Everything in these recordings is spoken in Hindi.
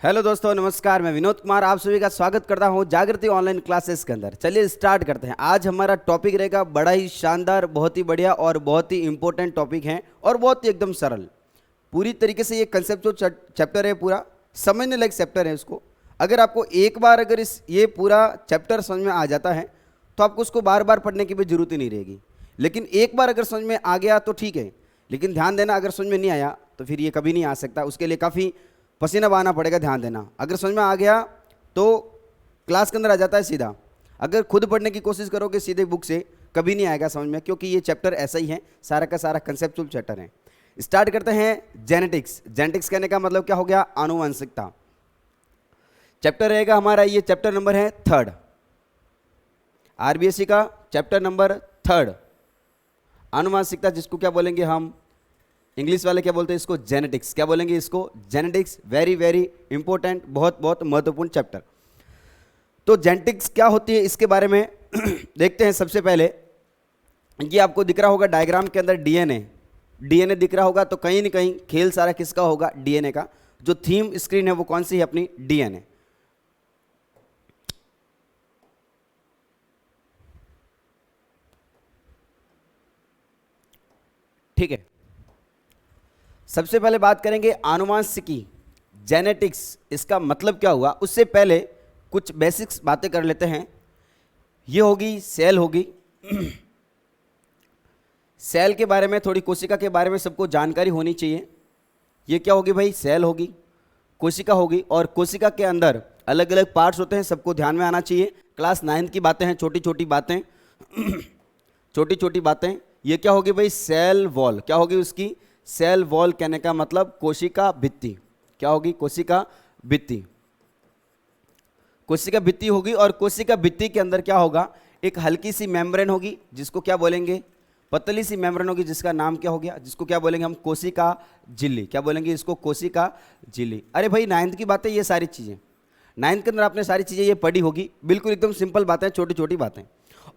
हेलो दोस्तों, नमस्कार। मैं विनोद कुमार आप सभी का स्वागत करता हूं जागृति ऑनलाइन क्लासेस के अंदर। चलिए स्टार्ट करते हैं। आज हमारा टॉपिक रहेगा बड़ा ही शानदार, बहुत ही बढ़िया और बहुत ही इंपॉर्टेंट टॉपिक है और बहुत ही एकदम सरल। पूरी तरीके से ये कंसेप्ट जो चैप्टर है पूरा समझने लायक चैप्टर है। उसको अगर आपको एक बार अगर ये पूरा चैप्टर समझ में आ जाता है तो आपको उसको बार बार पढ़ने की भी जरूरत ही नहीं रहेगी। लेकिन एक बार अगर समझ में आ गया तो ठीक है, लेकिन ध्यान देना अगर समझ में नहीं आया तो फिर ये कभी नहीं आ सकता। उसके लिए काफ़ी पसीना बहाना पड़ेगा। ध्यान देना, अगर समझ में आ गया तो क्लास के अंदर आ जाता है सीधा। अगर खुद पढ़ने की कोशिश करोगे सीधे बुक से, कभी नहीं आएगा समझ में, क्योंकि ये चैप्टर ऐसा ही है, सारा का सारा कंसेप्चुअल चैप्टर है। स्टार्ट करते हैं। जेनेटिक्स। जेनेटिक्स कहने का मतलब क्या हो गया? आनुवंशिकता। चैप्टर रहेगा हमारा, ये चैप्टर नंबर है 3rd, आरबीएससी का चैप्टर नंबर 3rd, आनुवंशिकता, जिसको क्या बोलेंगे हम, इंग्लिश वाले क्या बोलते हैं इसको? जेनेटिक्स। क्या बोलेंगे इसको? जेनेटिक्स। वेरी वेरी इंपॉर्टेंट, बहुत बहुत महत्वपूर्ण चैप्टर। तो जेनेटिक्स क्या होती है इसके बारे में देखते हैं। सबसे पहले ये आपको दिख रहा होगा डायग्राम के अंदर डीएनए दिख रहा होगा। तो कहीं ना कहीं खेल सारा किसका होगा? डीएनए का। जो थीम स्क्रीन है वो कौन सी है? अपनी डीएनए। ठीक है, सबसे पहले बात करेंगे आनुवंशिकी, जेनेटिक्स, इसका मतलब क्या हुआ। उससे पहले कुछ बेसिक्स बातें कर लेते हैं। ये होगी सेल होगी सेल के बारे में, थोड़ी कोशिका के बारे में सबको जानकारी होनी चाहिए। ये क्या होगी भाई? सेल होगी, कोशिका होगी, और कोशिका के अंदर अलग अलग पार्ट्स होते हैं, सबको ध्यान में आना चाहिए। क्लास 9 की बातें हैं, छोटी छोटी बातें छोटी छोटी बातें। ये क्या होगी भाई? Cell wall. क्या होगी उसकी? सेल वॉल कहने का मतलब कोशिका भित्ति। क्या होगी? कोशिका भित्ति। कोशिका भित्ति होगी, और कोशिका भित्ति के अंदर क्या होगा? एक हल्की सी मेम्ब्रेन होगी, जिसको क्या बोलेंगे? पतली सी मेम्ब्रेन होगी, जिसका नाम क्या हो गया? जिसको क्या बोलेंगे हम? कोशिका झिल्ली। क्या बोलेंगे इसको? कोशिका झिल्ली। अरे भाई 9th की बातें, ये सारी चीजें 9th के अंदर आपने सारी चीजें ये पढ़ी होगी। बिल्कुल एकदम सिंपल बातें, छोटी छोटी बातें।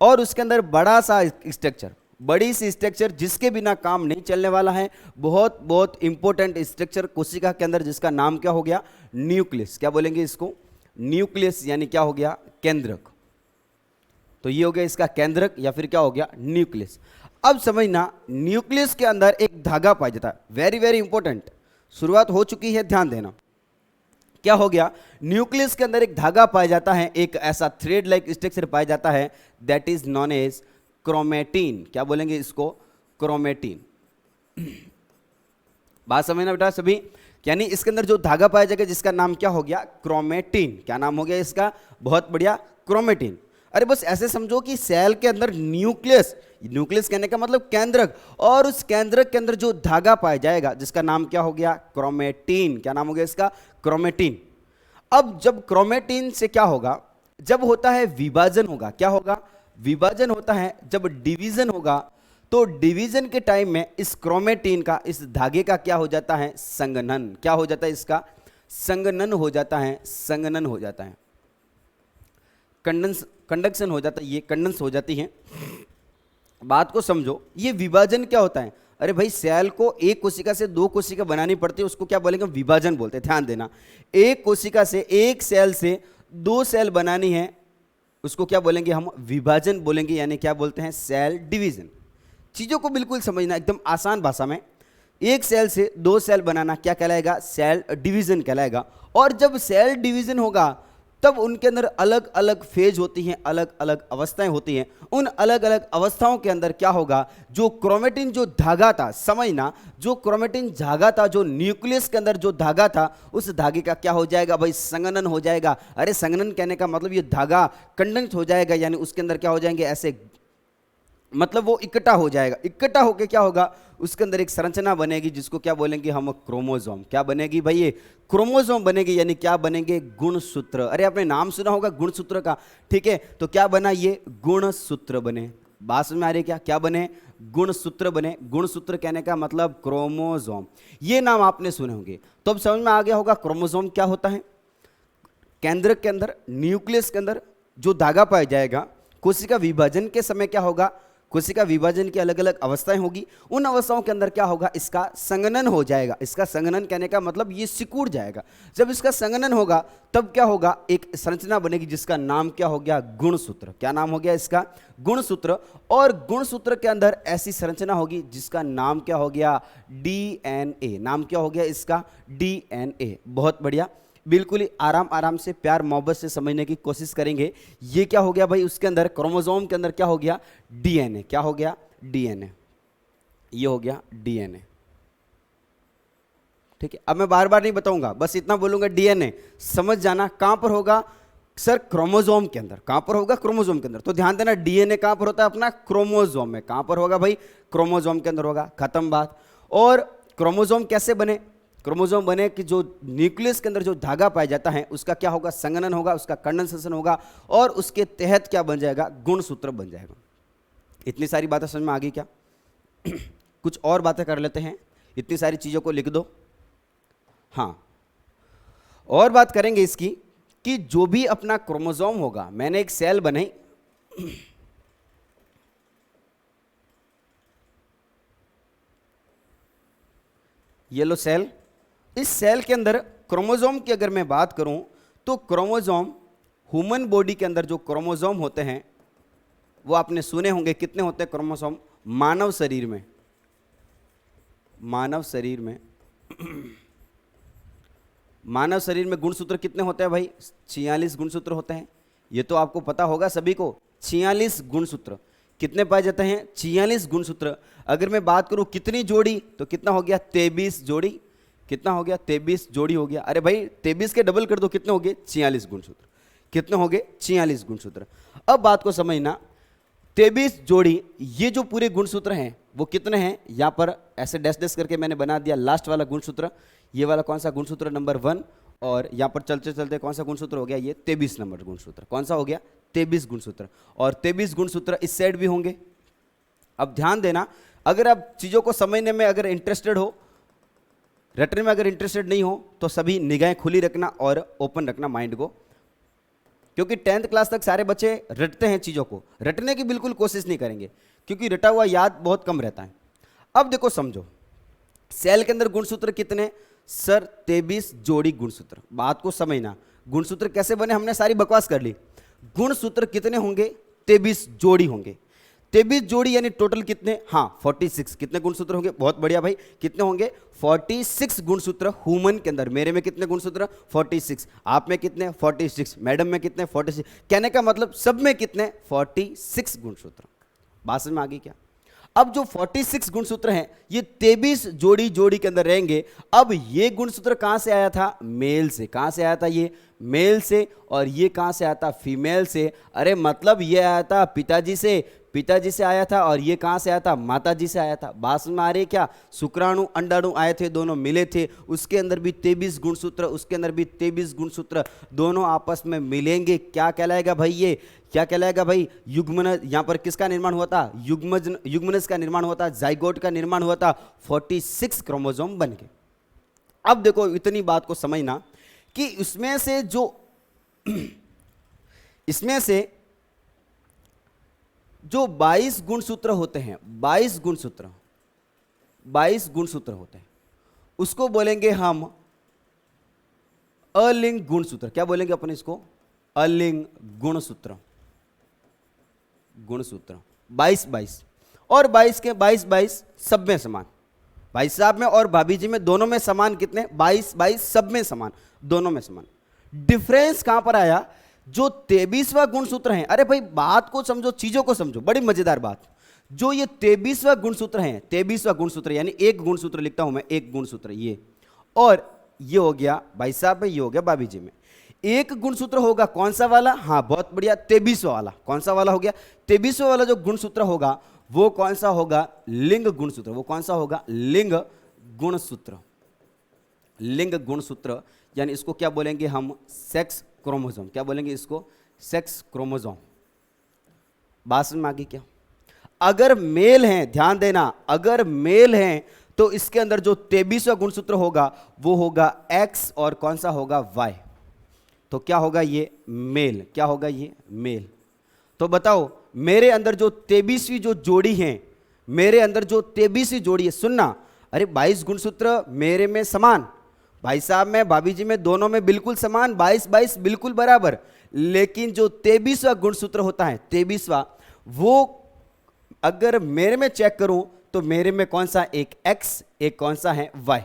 और उसके अंदर बड़ा सा स्ट्रक्चर, बड़ी सी स्ट्रक्चर, जिसके बिना काम नहीं चलने वाला है। बहुत बहुत इंपॉर्टेंट स्ट्रक्चर कोशिका के अंदर, जिसका नाम क्या हो गया? न्यूक्लियस। क्या बोलेंगे इसको? न्यूक्लियस, यानी क्या हो गया? केंद्रक। तो ये हो गया इसका केंद्रक, या फिर क्या हो गया? न्यूक्लियस। अब समझना, न्यूक्लियस के अंदर एक धागा पाया जाता है। वेरी वेरी इंपॉर्टेंट, शुरुआत हो चुकी है, ध्यान देना। क्या हो गया? न्यूक्लियस के अंदर एक धागा पाया जाता है, एक ऐसा थ्रेड लाइक स्ट्रक्चर पाया जाता है, that is non edge chromatin. क्या बोलेंगे इसको? क्रोमेटिन। बात समझना बेटा सभी। यानी इसके अंदर जो धागा पाया जाएगा, जिसका नाम क्या हो गया? क्रोमेटिन। क्या नाम हो गया इसका? बहुत बढ़िया, क्रोमेटिन। अरे बस ऐसे समझो कि सेल के अंदर न्यूक्लियस, न्यूक्लियस कहने का मतलब केंद्रक, और उस केंद्रक के अंदर जो धागा पाया जाएगा, जिसका नाम क्या हो गया? क्रोमेटिन। क्या नाम हो गया इसका? क्रोमेटिन। अब जब क्रोमेटिन से क्या होगा? जब होता है विभाजन होगा। क्या होगा? विभाजन होता है। जब डिवीजन होगा, तो डिवीजन के टाइम में इस क्रोमेटिन का, इस धागे का क्या हो जाता है? संघनन। क्या हो जाता है इसका? संघनन हो जाता है। संघनन हो जाता है, कंडक्शन हो जाता है, ये कंडेंस हो जाती है। बात को समझो, ये विभाजन क्या होता है? अरे भाई सेल को एक कोशिका से 2 कोशिका बनानी पड़ती है, उसको क्या बोलेंगे? विभाजन बोलते हैं। ध्यान देना, एक कोशिका से, एक सेल से 2 सेल बनानी है, उसको क्या बोलेंगे हम? विभाजन बोलेंगे, यानी क्या बोलते हैं? Cell division. चीजों को बिल्कुल समझना, एकदम आसान भाषा में। एक सेल से 2 सेल बनाना क्या कहलाएगा? सेल डिवीजन कहलाएगा। और जब सेल डिवीजन होगा, तब उनके अंदर अलग अलग फेज होती हैं, अलग अलग अवस्थाएं होती हैं। उन अलग अलग अवस्थाओं के अंदर क्या होगा? जो क्रोमेटिन जो धागा था, समझना, जो क्रोमेटिन धागा था, जो न्यूक्लियस के अंदर जो धागा था, उस धागे का क्या हो जाएगा भाई? संघनन हो जाएगा। अरे संघनन कहने का मतलब ये धागा कंडेंस हो जाएगा, यानी उसके अंदर क्या हो जाएंगे? ऐसे मतलब वो इकट्ठा हो जाएगा। इकट्ठा होकर क्या होगा? उसके अंदर एक संरचना बनेगी, जिसको क्या बोलेंगे हम? क्रोमोसोम। क्या बनेगी भाई? ये क्रोमोसोम बनेगी, यानी क्या बनेंगे? गुणसूत्र। अरे आपने नाम सुना होगा गुणसूत्र का, ठीक है? तो क्या बना? ये गुणसूत्र बने। बात में आ रही है क्या? क्या बने? गुणसूत्र बने। गुणसूत्र कहने का मतलब क्रोमोसोम। ये नाम आपने सुने होंगे, तो अब समझ में आ गया होगा क्रोमोसोम क्या होता है। केंद्रक के अंदर, न्यूक्लियस के अंदर जो धागा पाया जाएगा, कोशिका विभाजन के समय क्या होगा? कोशिका विभाजन की अलग अलग अवस्थाएं होगी, उन अवस्थाओं के अंदर क्या होगा, इसका संघनन हो जाएगा। इसका संघनन कहने का मतलब ये सिकुड़ जाएगा। जब इसका संघनन होगा तब क्या होगा, एक संरचना बनेगी जिसका नाम क्या हो गया, गुणसूत्र। क्या नाम हो गया इसका, गुणसूत्र। और गुणसूत्र के अंदर ऐसी संरचना होगी जिसका नाम क्या हो गया, डीएनए। नाम क्या हो गया इसका, डीएनए। बहुत बढ़िया, बिल्कुल ही आराम आराम से प्यार मोहब्बत से समझने की कोशिश करेंगे। ये क्या हो गया भाई, उसके अंदर क्रोमोसोम के अंदर क्या हो गया, डीएनए। क्या हो गया, डीएनए। ये हो गया डीएनए। ठीक है, अब मैं बार बार नहीं बताऊंगा, बस इतना बोलूंगा डीएनए, समझ जाना। कहां पर होगा सर, क्रोमोसोम के अंदर। कहां पर होगा, क्रोमोसोम के अंदर। तो ध्यान देना, डीएनए कहां पर होता है अपना, क्रोमोसोम में। कहां पर होगा भाई, क्रोमोसोम के अंदर होगा। खत्म बात। और क्रोमोसोम कैसे बने, क्रोमोसोम बने कि जो न्यूक्लियस के अंदर जो धागा पाया जाता है उसका क्या होगा, संघनन होगा, उसका कंडेंसेशन होगा, और उसके तहत क्या बन जाएगा, गुणसूत्र बन जाएगा। इतनी सारी बातें समझ में आ गई क्या? कुछ और बातें कर लेते हैं, इतनी सारी चीजों को लिख दो। हाँ, और बात करेंगे इसकी कि जो भी अपना क्रोमोसोम होगा, मैंने एक सेल बनाई, ये लो सेल। इस सेल के अंदर क्रोमोसोम की अगर मैं बात करूं तो क्रोमोसोम, ह्यूमन बॉडी के अंदर जो क्रोमोसोम होते हैं वो आपने सुने होंगे। कितने होते हैं क्रोमोसोम मानव शरीर में, मानव शरीर में मानव शरीर में गुणसूत्र कितने होते हैं भाई, 46 गुणसूत्र होते हैं। ये तो आपको पता होगा सभी को, 46 गुणसूत्र। कितने पाए जाते हैं, 46 गुणसूत्र। अगर मैं बात करूं कितनी जोड़ी, तो कितना हो गया, 23 जोड़ी। कितना हो गया, 23 जोड़ी हो गया। अरे भाई 23 के डबल कर दो, कितने हो गए, 46 गुणसूत्र। कितने हो गए, 46 गुणसूत्र। अब बात को समझना, 23 जोड़ी, ये जो पूरे गुणसूत्र हैं वो कितने हैं, यहां पर ऐसे डैश डैश करके मैंने बना दिया। लास्ट वाला गुणसूत्र, ये वाला कौन सा गुणसूत्र, नंबर 1। और यहां पर चलते चलते कौन सा गुणसूत्र हो गया, ये 23 नंबर गुणसूत्र। कौन सा हो गया, 23 गुणसूत्र। और 23 गुणसूत्र इस साइड भी होंगे। अब ध्यान देना, अगर आप चीजों को समझने में अगर इंटरेस्टेड हो, रटने में अगर इंटरेस्टेड नहीं हो, तो सभी निगाहें खुली रखना और ओपन रखना माइंड को, क्योंकि 10th क्लास तक सारे बच्चे रटते हैं चीजों को, रटने की बिल्कुल कोशिश नहीं करेंगे, क्योंकि रटा हुआ याद बहुत कम रहता है। अब देखो समझो, सेल के अंदर गुणसूत्र कितने, सर 23 जोड़ी गुणसूत्र। बात को समझना, गुणसूत्र कैसे बने हमने सारी बकवास कर ली। गुणसूत्र कितने होंगे, 23 जोड़ी होंगे। 23 जोड़ी यानी टोटल कितने, हाँ 46। कितने गुणसूत्र होंगे, बहुत बढ़िया भाई, कितने होंगे, 46 गुणसूत्र ह्यूमन के अंदर। मेरे में कितने गुणसूत्र, 46। आप में कितने, 46। मैडम में कितने, 46। कहने का मतलब सब में कितने, 46 गुणसूत्र। बात समझ में आ गई क्या? अब जो 46 गुणसूत्र हैं ये 23 जोड़ी जोड़ी के अंदर रहेंगे। अब ये गुणसूत्र कहां से आया था, मेल से। कहां से आया था, ये मेल से। और ये कहां से आया था, फीमेल से। अरे मतलब ये आया था पिताजी से, पिताजी से आया था। और ये कहां से आया था, माताजी से आया था। बात समझ में आ रही है क्या? शुक्राणु अंडाणु आए थे, दोनों मिले थे, उसके अंदर भी 23 गुणसूत्र, उसके अंदर भी 23 गुणसूत्र, दोनों आपस में मिलेंगे। क्या कहलाएगा भाई, ये क्या कहलाएगा भाई, युग्मनज। यहां पर किसका निर्माण हुआ था, युग्मनज का निर्माण हुआ था, जाइगोट का निर्माण हुआ था, 46 क्रोमोसोम बन गए। अब देखो इतनी बात को समझना कि इसमें से जो इसमें से जो 22 गुणसूत्र होते हैं, 22 गुणसूत्र होते हैं, उसको बोलेंगे हम अलिंग गुणसूत्र। क्या बोलेंगे अपन इसको, अलिंग गुणसूत्र। 22 और 22 के 22 सब में समान। भाई साहब में और भाभी जी में दोनों में समान कितने, 22 सब में समान, दोनों में समान। डिफरेंस कहां पर आया, जो 23वां गुणसूत्र है। अरे भाई बात को समझो, चीजों को समझो, बड़ी मजेदार बात। जो ये 23वां गुणसूत्र है, 23वां गुणसूत्र यानी एक गुणसूत्र लिखता हूं मैं, एक गुणसूत्र ये, और ये हो गया भाई साहब में, ये हो गया भाभी जी में। एक गुणसूत्र होगा कौन सा वाला, हाँ बहुत बढ़िया, 23वां वाला। कौन सा वाला हो गया, 23वां वाला जो गुणसूत्र होगा वो कौन सा होगा, लिंग गुणसूत्र। वो कौन सा होगा, लिंग गुणसूत्र। लिंग गुणसूत्र यानी इसको क्या बोलेंगे हम, सेक्स क्रोमोसोम। क्या बोलेंगे इसको, सेक्स क्रोमोसोम। बात समझ में आ गई क्या? अगर मेल है, ध्यान देना, अगर मेल है तो इसके अंदर जो 23वां गुणसूत्र होगा वो होगा एक्स, और कौन सा होगा, वाई। तो क्या होगा, ये मेल। क्या होगा, ये मेल। तो बताओ मेरे अंदर जो 23वीं जो जोड़ी है, मेरे अंदर जो 23वीं जोड़ी है, सुनना, अरे 22 गुणसूत्र मेरे में समान, भाई साहब में, भाभी जी में, दोनों में बिल्कुल समान, 22 बिल्कुल बराबर। लेकिन जो 23वां गुणसूत्र होता है, 23वां, वो अगर मेरे में चेक करूं तो मेरे में कौन सा, एक एक्स, एक कौन सा है, वाई।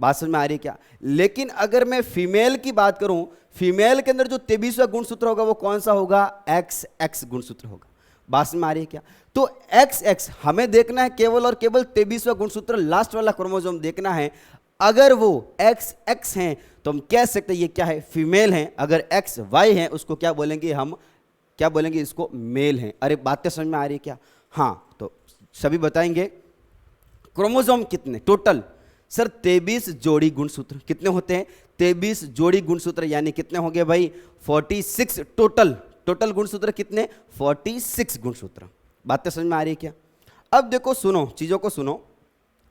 बात समझ में आ रही है क्या? लेकिन अगर मैं फीमेल की बात करूं, फीमेल के अंदर जो 23वां गुणसूत्र होगा वो कौन सा होगा, एक्स एक्स गुणसूत्र होगा। बात समझ में आ रही है क्या? तो एक्स एक्स हमें देखना है केवल और केवल 23वां गुणसूत्र, लास्ट वाला क्रोमोसोम देखना है। अगर वो एक्स एक्स हैं तो हम कह सकते हैं ये क्या है, फीमेल हैं। अगर एक्स वाई है उसको क्या बोलेंगे हम, क्या बोलेंगे, इसको मेल हैं। अरे बातें समझ में आ रही है क्या? हाँ, तो सभी बताएंगे क्रोमोसोम कितने टोटल, सर 23 जोड़ी गुणसूत्र। कितने होते हैं, 23 जोड़ी गुणसूत्र, यानी कितने हो गए भाई, 46 टोटल। टोटल गुणसूत्र कितने, 46 गुणसूत्र। बातें समझ में आ रही है क्या? अब देखो, सुनो, चीजों को सुनो।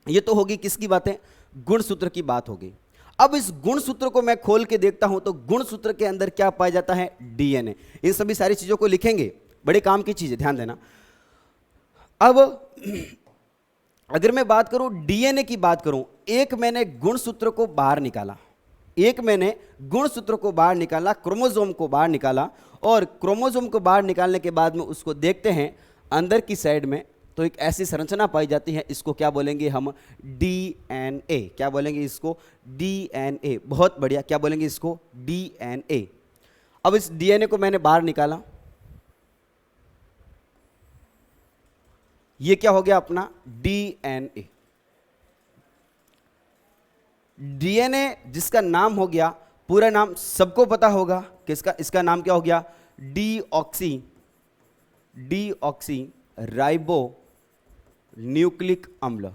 ये तो होगी किसकी बातें, गुणसूत्र की बात होगी। अब इस गुणसूत्र को मैं खोल के देखता हूं तो गुणसूत्र के अंदर क्या पाया जाता है, डीएनए। इन सभी सारी चीजों को लिखेंगे, बड़े काम की चीज है, ध्यान देना। अब अगर मैं बात करूं, डीएनए की बात करूं, एक मैंने गुणसूत्र को बाहर निकाला, एक मैंने गुणसूत्र को बाहर निकाला, क्रोमोसोम को बाहर निकाला, और क्रोमोसोम को बाहर निकालने के बाद में उसको देखते हैं अंदर की साइड में, तो एक ऐसी संरचना पाई जाती है, इसको क्या बोलेंगे हम, डीएनए। क्या बोलेंगे इसको, डीएनए। बहुत बढ़िया, क्या बोलेंगे इसको, डीएनए। अब इस डीएनए को मैंने बाहर निकाला, ये क्या हो गया अपना डीएनए। डीएनए जिसका नाम हो गया, पूरा नाम सबको पता होगा किसका, इसका नाम क्या हो गया, डीऑक्सी राइबो न्यूक्लिक अम्ल।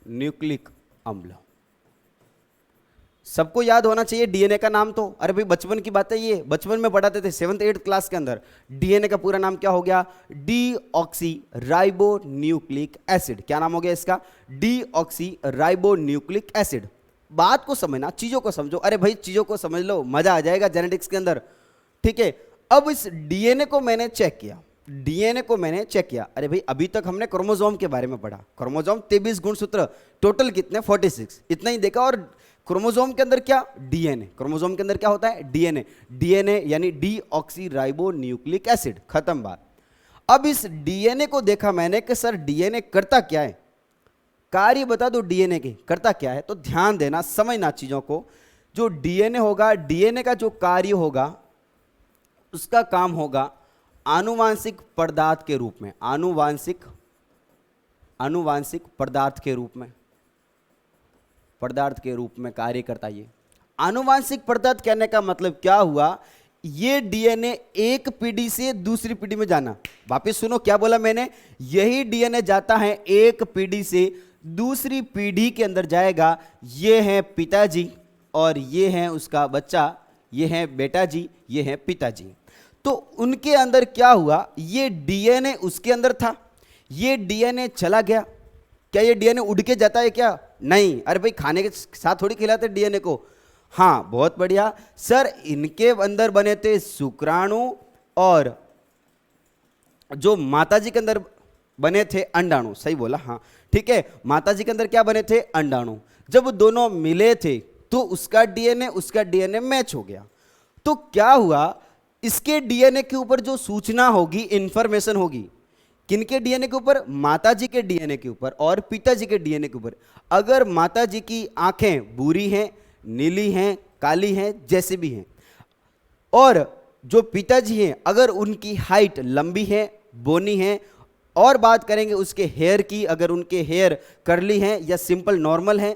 न्यूक्लिक अम्ल सबको याद होना चाहिए डीएनए का नाम तो। अरे भाई बचपन की बात है ये, बचपन में पढ़ाते थे 7th 8th क्लास के अंदर। डीएनए का पूरा नाम क्या हो गया, डीऑक्सी राइबो न्यूक्लिक एसिड। क्या नाम हो गया इसका, डीऑक्सी राइबो न्यूक्लिक एसिड। बात को समझना, चीजों को समझो। अरे भाई चीजों को समझ लो, मजा आ जाएगा जेनेटिक्स के अंदर, ठीक है। अब इस डीएनए को मैंने चेक किया, डीएनए को मैंने चेक किया। अरे भाई अभी तक हमने क्रोमोसोम के बारे में पढ़ा, क्रोमोसोम 23 गुणसूत्र, टोटल कितने 46, इतना ही देखा। और क्रोमोसोम के अंदर क्या, डीएनए। क्रोमोसोम के अंदर क्या होता है, डीएनए। डीएनए यानी डीऑक्सी राइबो न्यूक्लिक एसिड, खत्म बात। अब इस डीएनए को देखा मैंने कि सर डीएनए करता क्या है, कार्य बता दो डीएनए के करता क्या है। तो ध्यान देना, समझना चीजों को। जो डीएनए होगा, डीएनए का जो कार्य होगा, उसका काम होगा आनुवांशिक पदार्थ के रूप में, आनुवांशिक पदार्थ के रूप में, पदार्थ के रूप में कार्य करता। ये आनुवांशिक पदार्थ कहने का मतलब क्या हुआ, ये डीएनए एक पीढ़ी से दूसरी पीढ़ी में जाना। वापस सुनो क्या बोला मैंने, यही डीएनए जाता है एक पीढ़ी से दूसरी पीढ़ी के अंदर जाएगा। ये है पिताजी और ये है उसका बच्चा, ये है बेटा जी, ये है पिताजी। तो उनके अंदर क्या हुआ, ये डीएनए उसके अंदर था, ये डीएनए चला गया। क्या ये डीएनए उड़ के जाता है क्या, नहीं। अरे भाई खाने के साथ थोड़ी खिलाते डीएनए को। हाँ बहुत बढ़िया सर, इनके अंदर बने थे शुक्राणु और जो माताजी के अंदर बने थे अंडाणु। सही बोला, हाँ ठीक है। माताजी के अंदर क्या बने थे, अंडाणु। जब दोनों मिले थे तो उसका डीएनए मैच हो गया। तो क्या हुआ, इसके डीएनए के ऊपर जो सूचना होगी, इंफॉर्मेशन होगी, किनके डीएनए के ऊपर, माताजी के डीएनए के ऊपर और पिताजी के डीएनए के ऊपर। अगर माताजी की आंखें भूरी हैं, नीली हैं, काली हैं, जैसे भी हैं, और जो पिताजी हैं अगर उनकी हाइट लंबी है, बोनी है, और बात करेंगे उसके हेयर की, अगर उनके हेयर कर्ली हैं या सिंपल नॉर्मल हैं,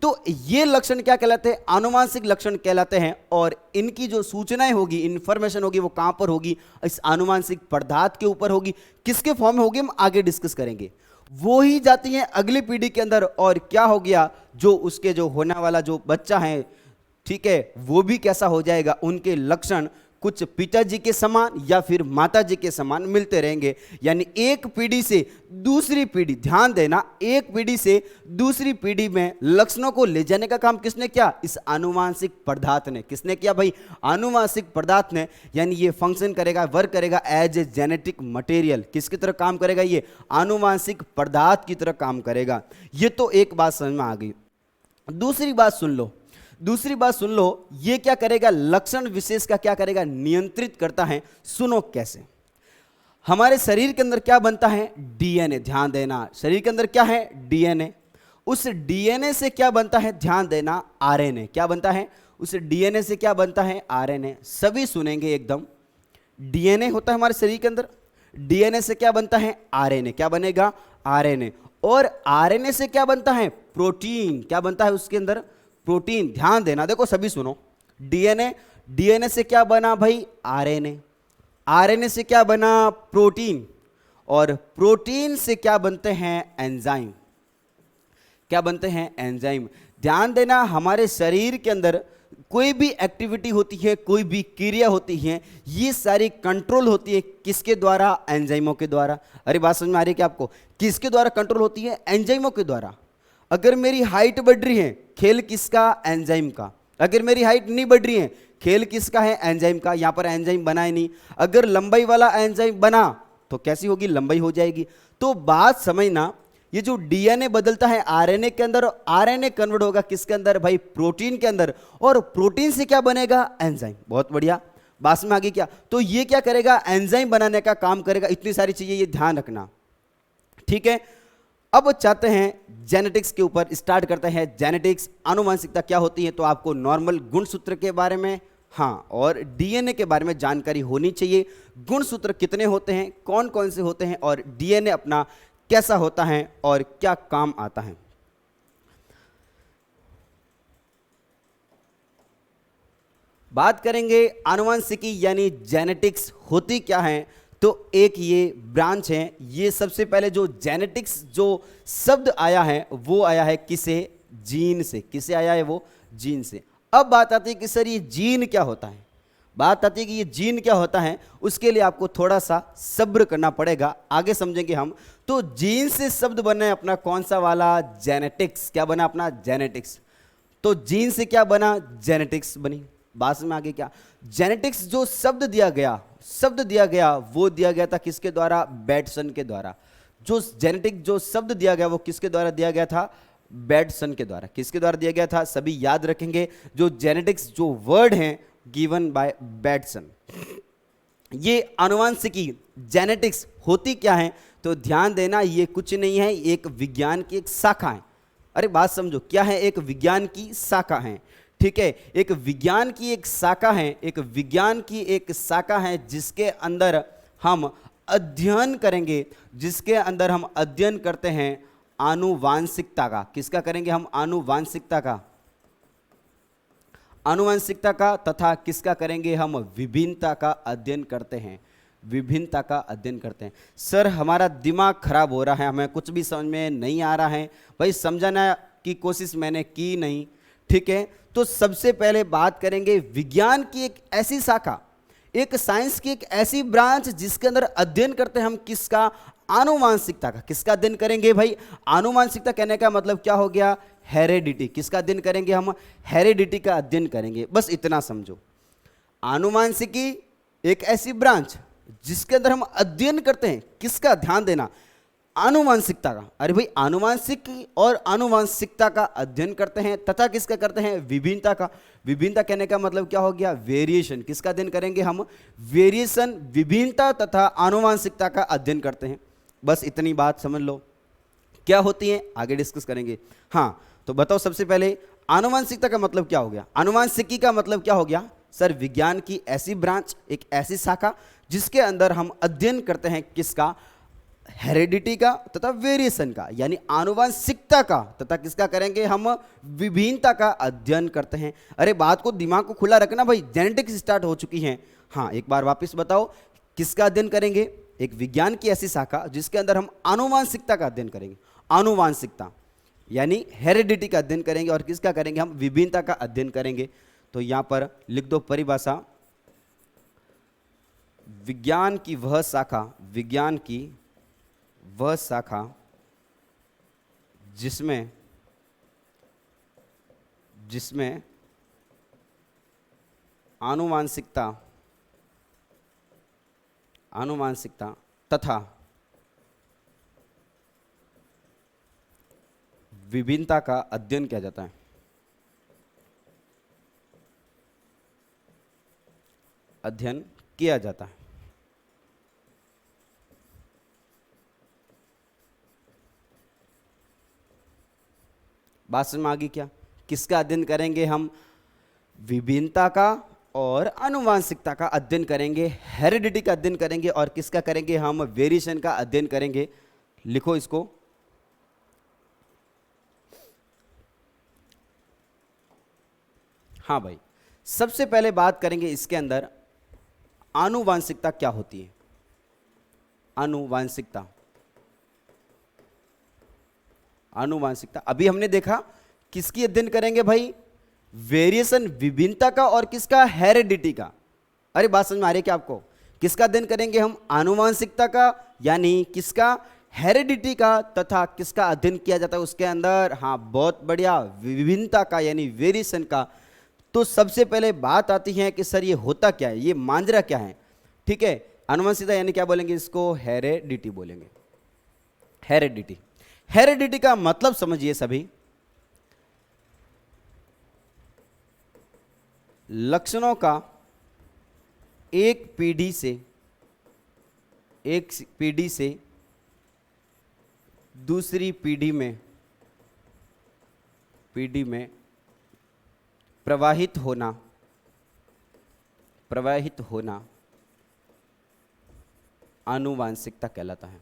तो ये लक्षण क्या कहलाते हैं, आनुवांशिक लक्षण कहलाते हैं। और इनकी जो सूचनाएं होगी, इंफॉर्मेशन होगी, वो कहां पर होगी, इस आनुवांशिक पदार्थ के ऊपर होगी। किसके फॉर्म में होगी हम आगे डिस्कस करेंगे। वो ही जाती हैं अगली पीढ़ी के अंदर, और क्या हो गया, जो उसके जो होने वाला जो बच्चा है, ठीक है, वो भी कैसा हो जाएगा, उनके लक्षण कुछ पिताजी के समान या फिर माताजी के समान मिलते रहेंगे। यानी एक पीढ़ी से दूसरी पीढ़ी, ध्यान देना, एक पीढ़ी से दूसरी पीढ़ी में लक्षणों को ले जाने का काम किसने किया? इस आनुवांशिक पदार्थ ने। किसने किया भाई? आनुवांशिक पदार्थ ने। यानी ये फंक्शन करेगा, वर्क करेगा एज ए जेनेटिक मटेरियल। किसकी तरह काम करेगा? ये आनुवांशिक पदार्थ की तरह काम करेगा। ये तो एक बात समझ में आ गई। दूसरी बात सुन लो, दूसरी बात सुन लो, ये क्या करेगा? लक्षण विशेष का क्या करेगा? नियंत्रित करता है। सुनो कैसे। हमारे शरीर के अंदर क्या बनता है? डीएनए। ध्यान देना, शरीर के अंदर क्या है? डीएनए। उस डीएनए से क्या बनता है? ध्यान देना, आरएनए। क्या बनता है? उस डीएनए से क्या बनता है? आरएनए। सभी सुनेंगे एकदम। डीएनए होता है हमारे शरीर के अंदर, डीएनए से क्या बनता है? आरएनए। क्या बनेगा? आरएनए। और आरएनए से क्या बनता है? प्रोटीन। क्या बनता है उसके अंदर? प्रोटीन। ध्यान देना, देखो सभी सुनो। डीएनए, डीएनए से क्या बना भाई? आरएनए। आरएनए से क्या बना? प्रोटीन। और प्रोटीन से क्या बनते हैं? एंजाइम। क्या बनते हैं? एंजाइम। ध्यान देना, हमारे शरीर के अंदर कोई भी एक्टिविटी होती है, कोई भी क्रिया होती है, ये सारी कंट्रोल होती है किसके द्वारा? एंजाइमों के द्वारा। अरे बात समझ में आ रही है क्या आपको? किसके द्वारा कंट्रोल होती है? एंजाइमों के द्वारा। अगर मेरी हाइट बढ़ रही है, खेल किसका? एंजाइम का। अगर मेरी हाइट नहीं बढ़ रही है, खेल किसका है? एंजाइम का। यहां पर एंजाइम बना ही नहीं। अगर लंबाई वाला एंजाइम बना तो कैसी होगी? लंबाई हो जाएगी। तो बात समझना, ये जो डीएनए बदलता है आरएनए के अंदर, आरएनए कन्वर्ट होगा किसके अंदर भाई? प्रोटीन के अंदर। और प्रोटीन से क्या बनेगा? एंजाइम। बहुत बढ़िया, बात में आ गई क्या? तो ये क्या करेगा? एंजाइम बनाने का काम करेगा। इतनी सारी चीजें ये ध्यान रखना, ठीक है। अब चाहते हैं जेनेटिक्स के ऊपर स्टार्ट करते हैं। जेनेटिक्स, आनुवंशिकता क्या होती है? तो आपको नॉर्मल गुणसूत्र के बारे में, हाँ, और डीएनए के बारे में जानकारी होनी चाहिए। गुणसूत्र कितने होते हैं, कौन कौन से होते हैं, और डीएनए अपना कैसा होता है और क्या काम आता है। बात करेंगे आनुवंशिकी यानी जेनेटिक्स होती क्या है। तो एक ये ब्रांच है। ये सबसे पहले जो जेनेटिक्स जो शब्द आया है वो आया है किसे? जीन से। किसे आया है? वो जीन से। अब बात आती है कि सर ये जीन क्या होता है। बात आती है कि ये जीन क्या होता है, उसके लिए आपको थोड़ा सा सब्र करना पड़ेगा, आगे समझेंगे हम। तो जीन से शब्द बना है अपना कौन सा वाला? जेनेटिक्स। क्या बना अपना? जेनेटिक्स। तो जीन से क्या बना? जेनेटिक्स बनी। बात में आगे क्या? जेनेटिक्स जो शब्द दिया गया, शब्द दिया गया, वो दिया गया था किसके द्वारा? बैटसन के द्वारा। जो जेनेटिक जो शब्द दिया गया वो किसके द्वारा दिया गया था? बैटसन के द्वारा। किसके द्वारा दिया गया था? सभी याद रखेंगे, जो जेनेटिक्स जो वर्ड हैं गिवन बाय बैटसन। ये आनुवंशिकी जेनेटिक्स होती क्या है? तो ध्यान देना, ये कुछ नहीं है, एक विज्ञान की एक शाखा है। अरे बात समझो, क्या है? एक विज्ञान की शाखा है, ठीक है। एक विज्ञान की एक शाखा है, एक विज्ञान की एक शाखा है जिसके अंदर हम अध्ययन करेंगे, जिसके अंदर हम अध्ययन करते हैं आनुवांशिकता का। किसका करेंगे हम? आनुवांशिकता का। आनुवंशिकता का। तथा किसका करेंगे हम? विभिन्नता का अध्ययन करते हैं। विभिन्नता का अध्ययन करते हैं। सर हमारा दिमाग खराब हो रहा है, हमें कुछ भी समझ में नहीं आ रहा है। भाई समझाना की कोशिश मैंने की नहीं, ठीक है। तो सबसे पहले बात करेंगे विज्ञान की एक ऐसी शाखा, एक साइंस की एक ऐसी ब्रांच जिसके अंदर अध्ययन करते हैं हम किसका? आनुवांशिकता का। किसका अध्ययन करेंगे भाई? आनुवांशिकता कहने का मतलब क्या हो गया? हेरेडिटी। किसका अध्ययन करेंगे हम? हेरेडिटी का अध्ययन करेंगे। बस इतना समझो, आनुवांशिकी एक ऐसी ब्रांच जिसके अंदर हम अध्ययन करते हैं किसका? ध्यान देना, आनुवांशिकता का। अरे भाई आनुवांशिक और आनुवांशिकता का अध्ययन करते हैं, तथा किसका करते हैं? विभिन्नता का। विभिन्नता कहने का मतलब क्या हो गया? वेरिएशन। किसका अध्ययन करेंगे हम? वेरिएशन, विभिन्नता तथा आनुवांशिकता का अध्ययन करते हैं। बस इतनी बात समझ लो, क्या होती है आगे डिस्कस करेंगे। हाँ, तो बताओ सबसे पहले आनुवांशिकता का मतलब क्या हो गया? आनुवांशिकी का मतलब क्या हो गया? सर विज्ञान की ऐसी ब्रांच, एक ऐसी शाखा जिसके अंदर हम अध्ययन करते हैं किसका? हेरेडिटी का तथा वेरिएशन का, यानी आनुवंशिकता का। तथा किसका करेंगे हम? विभिन्नता का अध्ययन करते हैं। अरे बात को, दिमाग को खुला रखना भाई, जेनेटिक्स स्टार्ट हो चुकी है। हाँ, एक बार वापस बताओ, किसका अध्ययन करेंगे? एक विज्ञान की ऐसी शाखा जिसके अंदर हम आनुवंशिकता का अध्ययन करेंगे। आनुवंशिकता यानी हेरेडिटी का अध्ययन करेंगे। और किसका करेंगे हम? विभिन्नता का अध्ययन करेंगे। तो यहां पर लिख दो परिभाषा, विज्ञान की वह शाखा, विज्ञान की वह शाखा जिसमें जिसमें आनुवांशिकता तथा विभिन्नता का अध्ययन किया जाता है। अध्ययन किया जाता है। बात समझ में आ गई क्या? किसका अध्ययन करेंगे हम? विभिन्नता का और आनुवांशिकता का अध्ययन करेंगे, हेरिडिटी का अध्ययन करेंगे, और किसका करेंगे हम? वेरिएशन का अध्ययन करेंगे। लिखो इसको। हाँ भाई, सबसे पहले बात करेंगे इसके अंदर आनुवांशिकता क्या होती है। आनुवांशिकता अभी हमने देखा किसकी अध्ययन करेंगे भाई? वेरिएशन, विभिन्नता का, और किसका? हेरिडिटी का। अरे बात समझ में आ रही है क्या आपको? किसका अध्ययन करेंगे हम? आनुवांशिकता का, यानी किसका? हेरिडिटी का। तथा किसका अध्ययन किया जाता है उसके अंदर? हाँ, बहुत बढ़िया, विभिन्नता का यानी वेरिएशन का। तो सबसे पहले बात आती है कि सर ये होता क्या है, ये मांजरा क्या है? ठीक है, आनुवंशिकता यानी क्या बोलेंगे इसको? हेरिडिटी बोलेंगे। हेरिडिटी का मतलब समझिए सभी, लक्षणों का एक पीढ़ी से दूसरी पीढ़ी में प्रवाहित होना आनुवांशिकता कहलाता है।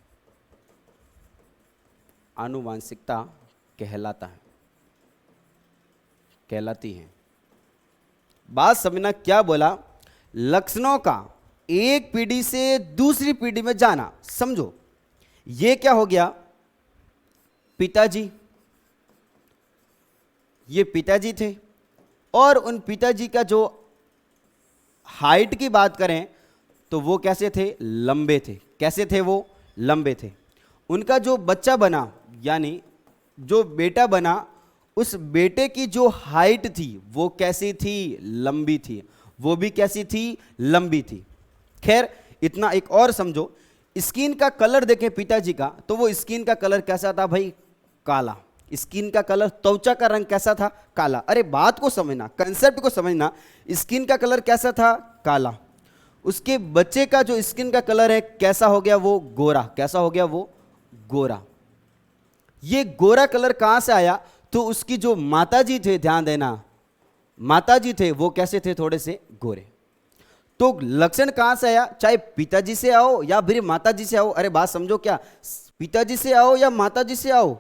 आनुवांशिकता कहलाती है। बात समझना, क्या बोला? लक्षणों का एक पीढ़ी से दूसरी पीढ़ी में जाना। समझो, ये क्या हो गया? पिताजी, ये पिताजी थे, और उन पिताजी का जो हाइट की बात करें तो वो कैसे थे? लंबे थे। कैसे थे वो? लंबे थे। उनका जो बच्चा बना, यानी जो बेटा बना, उस बेटे की जो हाइट थी वो कैसी थी? लंबी थी। वो भी कैसी थी? लंबी थी। खैर, इतना। एक और समझो, स्किन का कलर देखें पिताजी का, तो वो स्किन का कलर कैसा था भाई? काला। स्किन का कलर, त्वचा का रंग कैसा था? काला। अरे बात को समझना, कंसेप्ट को समझना। स्किन का कलर कैसा था? काला। उसके बच्चे का जो स्किन का कलर है कैसा हो गया? वो गोरा। कैसा हो गया? वो गोरा। ये गोरा कलर कहां से आया? तो उसकी जो माताजी थे, ध्यान देना, माताजी थे वो कैसे थे? थोड़े से गोरे। तो लक्षण कहां से आया? चाहे पिताजी से आओ या फिर माताजी से आओ। अरे बात समझो, क्या पिताजी से आओ या माताजी से आओ,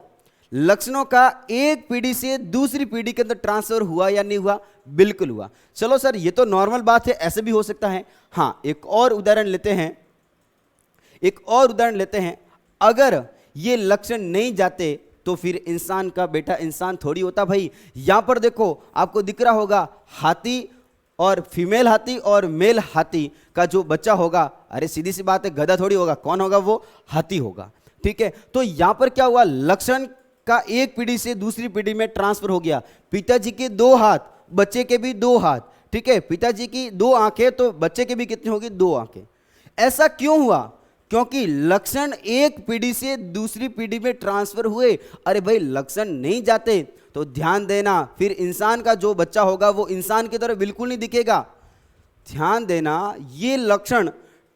लक्षणों का एक पीढ़ी से दूसरी पीढ़ी के अंदर ट्रांसफर हुआ या नहीं हुआ? बिल्कुल हुआ। चलो सर, ये तो नॉर्मल बात है, ऐसे भी हो सकता है। हाँ, एक और उदाहरण लेते हैं। अगर ये लक्षण नहीं जाते तो फिर इंसान का बेटा इंसान थोड़ी होता भाई। यहां पर देखो, आपको दिख रहा होगा हाथी, और फीमेल हाथी और मेल हाथी का जो बच्चा होगा, अरे सीधी सी बात है, गधा थोड़ी होगा। कौन होगा? वो हाथी होगा। ठीक है, तो यहां पर क्या हुआ? लक्षण का एक पीढ़ी से दूसरी पीढ़ी में ट्रांसफर हो गया। पिताजी के 2 हाथ, बच्चे के भी 2 हाथ। ठीक है, पिताजी की 2 आंखें, तो बच्चे के भी कितनी होगी? 2 आंखें। ऐसा क्यों हुआ? क्योंकि लक्षण एक पीढ़ी से दूसरी पीढ़ी में ट्रांसफर हुए। अरे भाई, लक्षण नहीं जाते तो ध्यान देना, फिर इंसान का जो बच्चा होगा वो इंसान की तरह बिल्कुल नहीं दिखेगा। ध्यान देना, ये लक्षण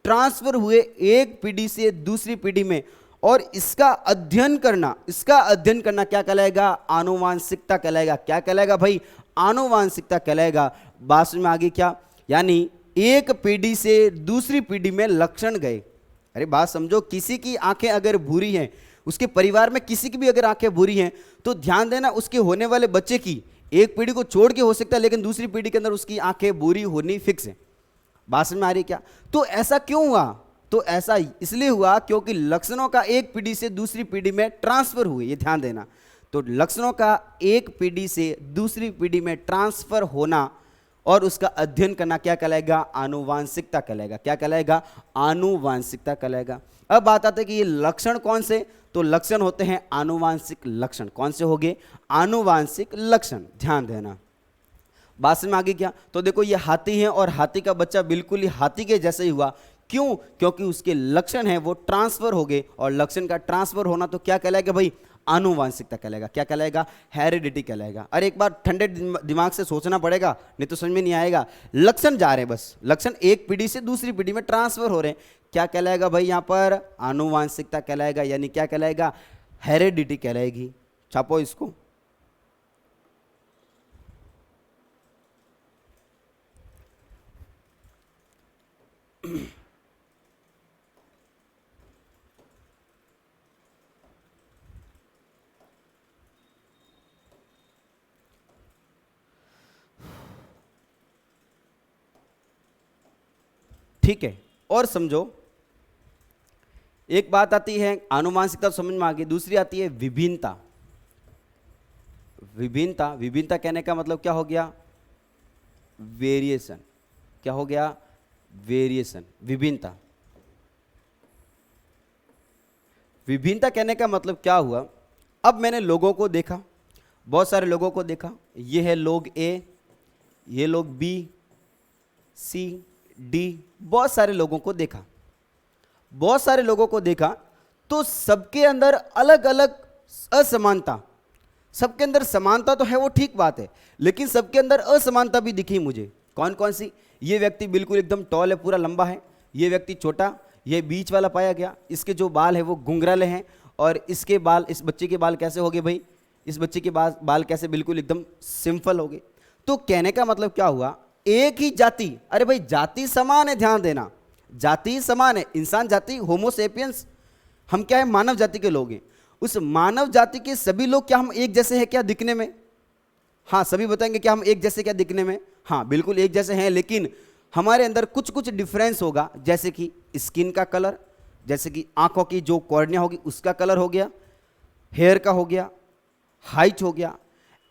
ट्रांसफर हुए एक पीढ़ी से दूसरी पीढ़ी में, और इसका अध्ययन करना क्या कहलाएगा? आनुवांशिकता कहलाएगा। क्या कहलाएगा भाई? आनुवांशिकता कहलाएगा। बात समझ में आ गई क्या? यानी एक पीढ़ी से दूसरी पीढ़ी में लक्षण गए। अरे बात समझो, किसी की आंखें अगर भूरी हैं, उसके परिवार में किसी की भी अगर आंखें भूरी हैं, तो ध्यान देना, उसके होने वाले बच्चे की एक पीढ़ी को छोड़ के हो सकता है, लेकिन दूसरी पीढ़ी के अंदर उसकी आंखें भूरी होनी फिक्स है। बात समझ में आ रही क्या? तो ऐसा क्यों हुआ? तो ऐसा इसलिए हुआ क्योंकि लक्षणों का एक पीढ़ी से दूसरी पीढ़ी में ट्रांसफर हुए। ये ध्यान देना, तो लक्षणों का एक पीढ़ी से दूसरी पीढ़ी में ट्रांसफर होना और उसका अध्ययन करना क्या कहलाएगा? आनुवांशिकता कहलाएगा। क्या कहलाएगा? आनुवांशिकता कहलाएगा। अब बात आती है कि ये लक्षण कौन से, तो लक्षण होते हैं आनुवांशिक लक्षण। कौन से होंगे? आनुवांशिक लक्षण। ध्यान देना, बात समझ में आ गई क्या? तो देखो ये हाथी है और हाथी का बच्चा बिल्कुल ही हाथी के जैसे ही हुआ। क्यों? क्योंकि उसके लक्षण है वो ट्रांसफर हो गए, और लक्षण का ट्रांसफर होना तो क्या कहलाएगा भाई? आनुवांशिकता कहलाएगा। क्या कहलाएगा? हेरिडिटी कहलाएगा। अरे एक बार ठंडे दिमाग से सोचना पड़ेगा, नहीं तो समझ में नहीं आएगा। लक्षण जा रहे हैं, बस लक्षण एक पीढ़ी से दूसरी पीढ़ी में ट्रांसफर हो रहे हैं। क्या कहलाएगा भाई यहाँ पर? आनुवांशिकता कहलाएगा, यानी क्या कहलाएगा? हेरिडिटी कहलाएगी। छापो इसको। ठीक है, और समझो एक बात आती है आनुवांशिकता, समझ में आ गई। दूसरी आती है विभिन्नता। विभिन्नता, विभिन्नता कहने का मतलब क्या हो गया? वेरिएशन। क्या हो गया? वेरिएशन, विभिन्नता। विभिन्नता कहने का मतलब क्या हुआ? अब मैंने लोगों को देखा, बहुत सारे लोगों को देखा। ये है लोग ए, ये लोग बी, सी, डी, बहुत सारे लोगों को देखा। बहुत सारे लोगों को देखा तो सबके अंदर अलग अलग असमानता। सबके अंदर समानता तो है, वो ठीक बात है, लेकिन सबके अंदर असमानता भी दिखी मुझे। कौन कौन सी? ये व्यक्ति बिल्कुल एकदम टॉल है, पूरा लंबा है। ये व्यक्ति छोटा, ये बीच वाला पाया गया। इसके जो बाल है वो घुंघराले हैं, और इसके बाल, इस बच्चे के बाल कैसे हो गए भाई? इस बच्चे के बाल कैसे? बिल्कुल एकदम सिंपल हो गए। तो कहने का मतलब क्या हुआ? एक ही जाति, अरे भाई जाति समान है, ध्यान देना, जाति समान है। इंसान जाति, होमो सेपियंस, हम क्या है? मानव जाति के लोग हैं। उस मानव जाति के सभी लोग क्या हम एक जैसे हैं क्या दिखने में? हाँ, सभी बताएंगे क्या हम एक जैसे क्या दिखने में? हाँ, बिल्कुल एक जैसे हैं, लेकिन हमारे अंदर कुछ कुछ डिफरेंस होगा। जैसे कि स्किन का कलर, जैसे कि आंखों की जो कॉर्निया होगी उसका कलर हो गया, हेयर का हो गया, हाइट हो गया।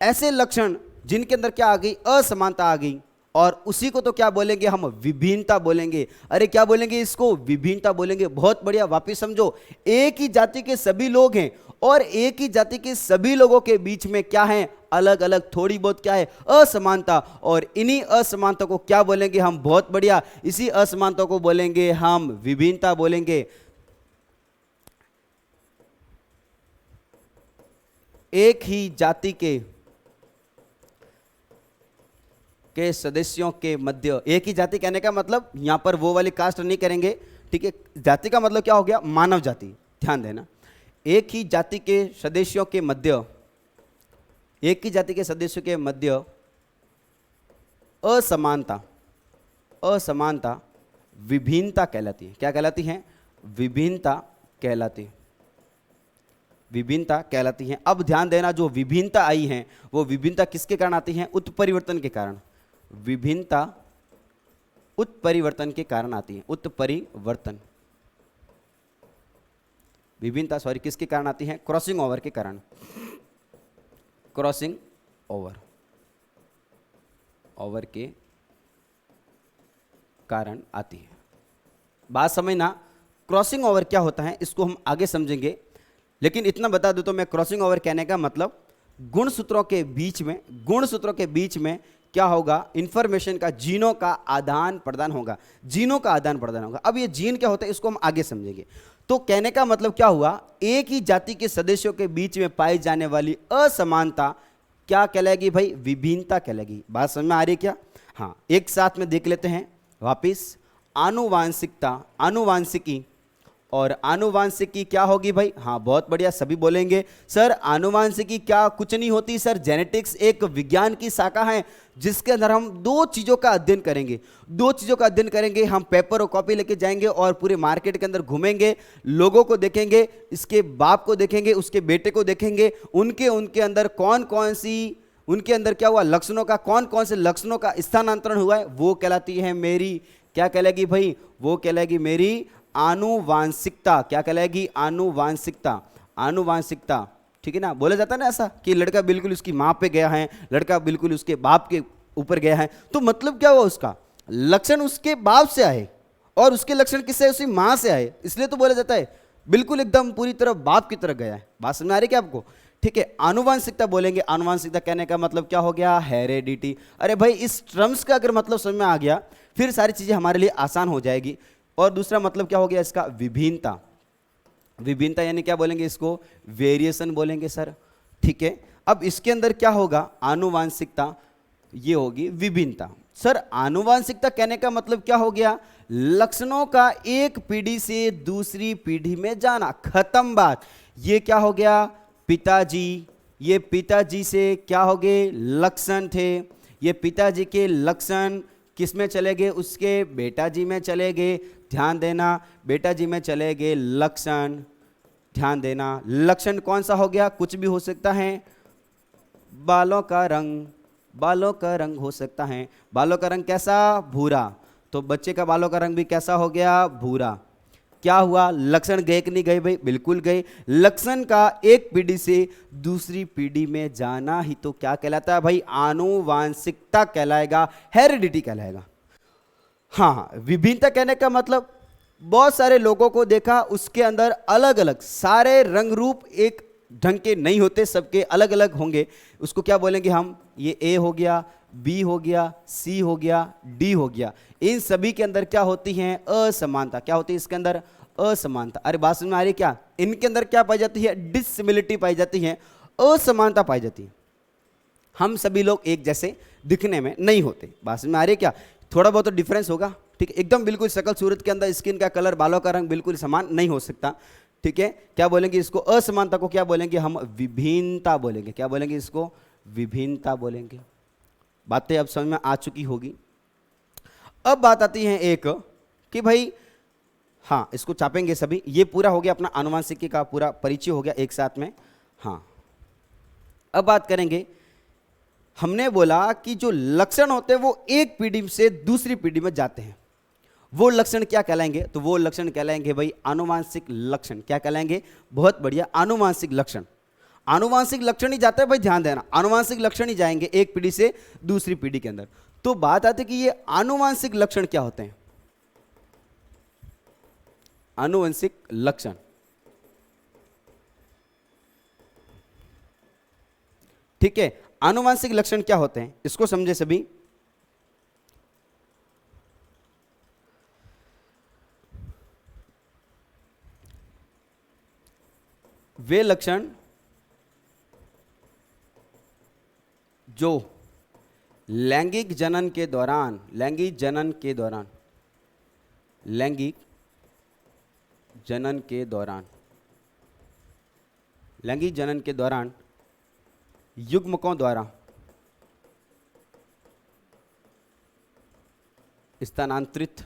ऐसे लक्षण जिनके अंदर क्या आ गई? असमानता आ गई, और उसी को तो क्या बोलेंगे हम? विभिन्नता बोलेंगे। अरे क्या बोलेंगे इसको? विभिन्नता बोलेंगे। बहुत बढ़िया, वापिस समझो। एक ही जाति के सभी लोग हैं, और एक ही जाति के सभी लोगों के बीच में क्या है? अलग अलग थोड़ी बहुत क्या है? असमानता। और इन्हीं असमानता को क्या बोलेंगे हम? बहुत बढ़िया, इसी असमानता को बोलेंगे हम विभिन्नता बोलेंगे। एक ही जाति के सदस्यों के मध्य, एक ही जाति कहने का मतलब यहां पर वो वाली कास्ट नहीं करेंगे, ठीक है? जाति का मतलब क्या हो गया? मानव जाति। ध्यान देना, एक ही जाति के सदस्यों के मध्य, एक ही जाति के सदस्यों के मध्य असमानता, असमानता विभिन्नता कहलाती है। क्या कहलाती है? विभिन्नता कहलाती है। विभिन्नता कहलाती है। अब ध्यान देना, जो विभिन्नता आई है वो विभिन्नता किसके कारण आती है? उत्परिवर्तन के कारण। विभिन्नता उत्परिवर्तन के कारण आती है। उत्परिवर्तन, विभिन्नता सॉरी किसके कारण आती है? क्रॉसिंग ओवर के कारण। क्रॉसिंग ओवर, ओवर के कारण आती है। बात समझना, क्रॉसिंग ओवर क्या होता है इसको हम आगे समझेंगे, लेकिन इतना बता दूं तो मैं, क्रॉसिंग ओवर कहने का मतलब गुणसूत्रों के बीच में, गुणसूत्रों के बीच में क्या होगा? इंफॉर्मेशन का, जीनों का आदान प्रदान होगा। जीनों का आदान प्रदान होगा। अब ये जीन क्या होता है इसको हम आगे समझेंगे। तो कहने का मतलब क्या हुआ? एक ही जाति के सदस्यों के बीच में पाई जाने वाली असमानता क्या कहलाएगी भाई? विभिन्नता कहलाएगी। बात समझ में आ रही है क्या? हाँ, एक साथ में देख लेते हैं वापिस। आनुवांशिकता, आनुवांशिकी, और आनुवांशिकी क्या होगी भाई? हाँ, बहुत बढ़िया, सभी बोलेंगे सर आनुवांशिकी क्या? कुछ नहीं होती सर, जेनेटिक्स एक विज्ञान की शाखा है जिसके अंदर हम दो चीज़ों का अध्ययन करेंगे। दो चीज़ों का अध्ययन करेंगे। हम पेपर और कॉपी लेके जाएंगे और पूरे मार्केट के अंदर घूमेंगे, लोगों को देखेंगे, इसके बाप को देखेंगे, उसके बेटे को देखेंगे, उनके अंदर कौन कौन सी, उनके अंदर क्या हुआ लक्षणों का, कौन कौन से लक्षणों का स्थानांतरण हुआ है, वो कहलाती है मेरी, क्या कहलाएगी भाई? वो कहलाएगी मेरी आनुवांशिकता। क्या कहलाएगी? आनुवांशिकता। आनुवांशिकता, ठीक है ना? बोला जाता है ना ऐसा कि लड़का बिल्कुल उसकी माँ पे गया है, लड़का बिल्कुल उसके बाप के ऊपर गया है, तो मतलब क्या हुआ, उसका लक्षण उसके बाप से आए और उसके लक्षण किससे आए, उसी माँ से आए, इसलिए तो बोला जाता है बिल्कुल एकदम पूरी तरह बाप की तरह गया है। बात समझ आ रही क्या आपको? ठीक है, आनुवांशिकता बोलेंगे, आनुवांशिकता कहने का मतलब क्या हो गया, हेरेडिटी। अरे भाई इस टर्म्स का अगर मतलब समझ में आ गया फिर सारी चीजें हमारे लिए आसान हो जाएगी। और दूसरा मतलब क्या हो गया इसका, विभिन्नता। विभिन्नता यानी क्या बोलेंगे इसको, वेरिएशन बोलेंगे सर। ठीक है, अब इसके अंदर क्या होगा, आनुवांशिकता, ये होगी विभिन्नता। सर आनुवांशिकता कहने का मतलब क्या हो गया, लक्षणों का एक पीढ़ी से दूसरी पीढ़ी में जाना, खत्म बात। ये क्या हो गया, पिताजी, ये पिताजी से क्या हो गए, लक्षण थे, ये पिताजी के लक्षण किस में चले गए, उसके बेटा जी में चले गए। ध्यान देना, बेटा जी में चले गए लक्षण, ध्यान देना, लक्षण कौन सा हो गया, कुछ भी हो सकता है, बालों का रंग, बालों का रंग हो सकता है, बालों का रंग कैसा, भूरा, तो बच्चे का बालों का रंग भी कैसा हो गया, भूरा। क्या हुआ, लक्षण गए कि नहीं गए भाई, बिल्कुल गए। लक्षण का एक पीढ़ी से दूसरी पीढ़ी में जाना ही तो क्या कहलाता है भाई, आनुवांशिकता कहलाएगा, हेरिडिटी कहलाएगा। हाँ, विभिन्नता कहने का मतलब बहुत सारे लोगों को देखा, उसके अंदर अलग अलग सारे रंग रूप एक ढंग के नहीं होते, सबके अलग अलग होंगे, उसको क्या बोलेंगे हम, ये ए हो गया, बी हो गया, सी हो गया, डी हो गया। इन सभी के अंदर क्या होती है, असमानता। क्या होती है इसके अंदर, असमानता। अरे बात समझ में आ रही है क्या, इनके अंदर क्या पाई जाती है, डिससिमिलरिटी पाई जाती है, असमानता पाई जाती है। हम सभी लोग एक जैसे दिखने में नहीं होते। बात समझ में आ रही है क्या, थोड़ा बहुत तो डिफरेंस होगा। ठीक है, एकदम बिल्कुल शकल सूरत के अंदर स्किन का कलर, बालों का रंग बिल्कुल समान नहीं हो सकता। ठीक है, क्या बोलेंगे इसको, असमानता को क्या बोलेंगे हम, विभिन्नता बोलेंगे। क्या बोलेंगे इसको, विभिन्नता बोलेंगे। बातें अब समझ में आ चुकी होगी। अब बात आती है एक कि भाई हाँ, इसको छापेंगे सभी। ये पूरा हो गया अपना आनुवांशिकी का पूरा परिचय हो गया एक साथ में। हाँ, अब बात करेंगे, हमने बोला कि जो लक्षण होते हैं वो एक पीढ़ी से दूसरी पीढ़ी में जाते हैं, वो लक्षण क्या कहलाएंगे, तो वो लक्षण कहलाएंगे भाई आनुवांशिक लक्षण। क्या कहलाएंगे, बहुत बढ़िया, आनुवांशिक लक्षण। आनुवांशिक लक्षण ही जाता है भाई, ध्यान देना, आनुवांशिक लक्षण ही जाएंगे एक पीढ़ी से दूसरी पीढ़ी के अंदर। तो बात आती है कि ये आनुवांशिक लक्षण क्या होते हैं, आनुवंशिक लक्षण। ठीक है, आनुवांशिक लक्षण क्या होते हैं इसको समझे सभी। वे लक्षण जो लैंगिक जनन के दौरान, लैंगिक जनन के दौरान, लैंगिक जनन के दौरान, लैंगिक जनन के दौरान युग्मकों द्वारा स्थानांतरित